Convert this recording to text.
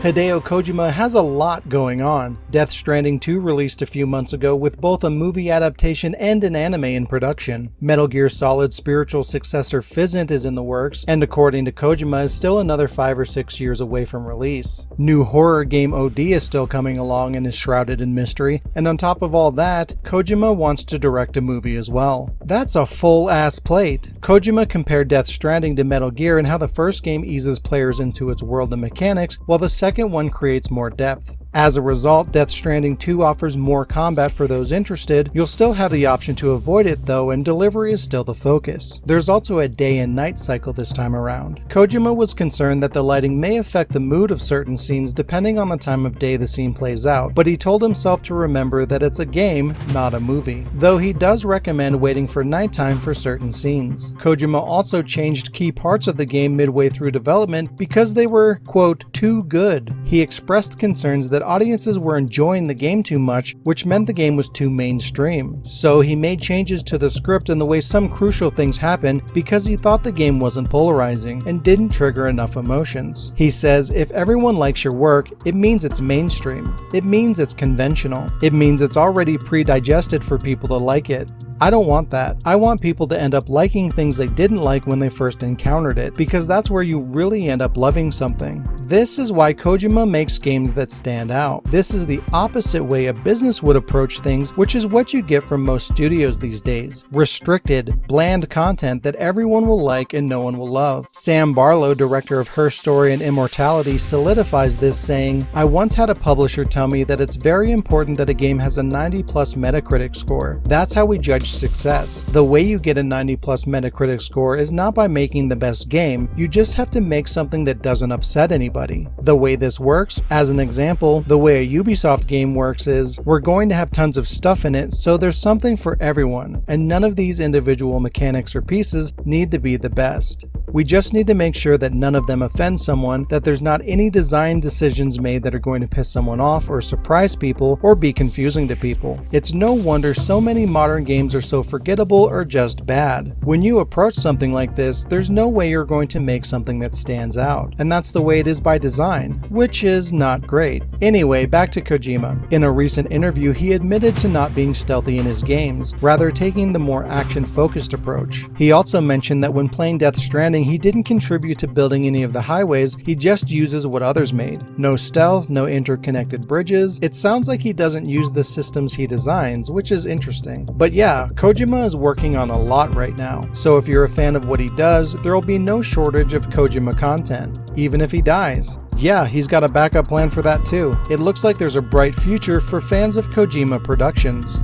Hideo Kojima has a lot going on. Death Stranding 2 released a few months ago with both a movie adaptation and an anime in production. Metal Gear Solid's spiritual successor Fizzant is in the works, and according to Kojima is still another 5 or 6 years away from release. New horror game OD is still coming along and is shrouded in mystery, and on top of all that, Kojima wants to direct a movie as well. That's a full-ass plate. Kojima compared Death Stranding to Metal Gear and how the first game eases players into its world and mechanics, while the second one creates more depth. As a result, Death Stranding 2 offers more combat for those interested. You'll still have the option to avoid it though, and delivery is still the focus. There's also a day and night cycle this time around. Kojima was concerned that the lighting may affect the mood of certain scenes depending on the time of day the scene plays out, but he told himself to remember that it's a game, not a movie, though he does recommend waiting for nighttime for certain scenes. Kojima also changed key parts of the game midway through development because they were, quote, too good. He expressed concerns that audiences were enjoying the game too much, which meant the game was too mainstream. So he made changes to the script and the way some crucial things happened because he thought the game wasn't polarizing and didn't trigger enough emotions. He says, if everyone likes your work, it means it's mainstream. It means it's conventional. It means it's already pre-digested for people to like it. I don't want that. I want people to end up liking things they didn't like when they first encountered it, because that's where you really end up loving something. This is why Kojima makes games that stand out. This is the opposite way a business would approach things, which is what you get from most studios these days. Restricted, bland content that everyone will like and no one will love. Sam Barlow, director of Her Story and Immortality, solidifies this saying, I once had a publisher tell me that it's very important that a game has a 90+ Metacritic score. That's how we judge success. The way you get a 90+ Metacritic score is not by making the best game, you just have to make something that doesn't upset anybody. The way this works, as an example, the way a Ubisoft game works is, we're going to have tons of stuff in it, so there's something for everyone, and none of these individual mechanics or pieces need to be the best. We just need to make sure that none of them offend someone, that there's not any design decisions made that are going to piss someone off or surprise people or be confusing to people. It's no wonder so many modern games are so forgettable or just bad. When you approach something like this, there's no way you're going to make something that stands out. And that's the way it is by design, which is not great. Anyway, back to Kojima. In a recent interview, he admitted to not being stealthy in his games, rather taking the more action-focused approach. He also mentioned that when playing Death Stranding, he didn't contribute to building any of the highways, he just uses what others made. No stealth, no interconnected bridges. It sounds like he doesn't use the systems he designs, which is interesting. But yeah, Kojima is working on a lot right now, so if you're a fan of what he does, there'll be no shortage of Kojima content, even if he dies. Yeah, he's got a backup plan for that too. It looks like there's a bright future for fans of Kojima Productions.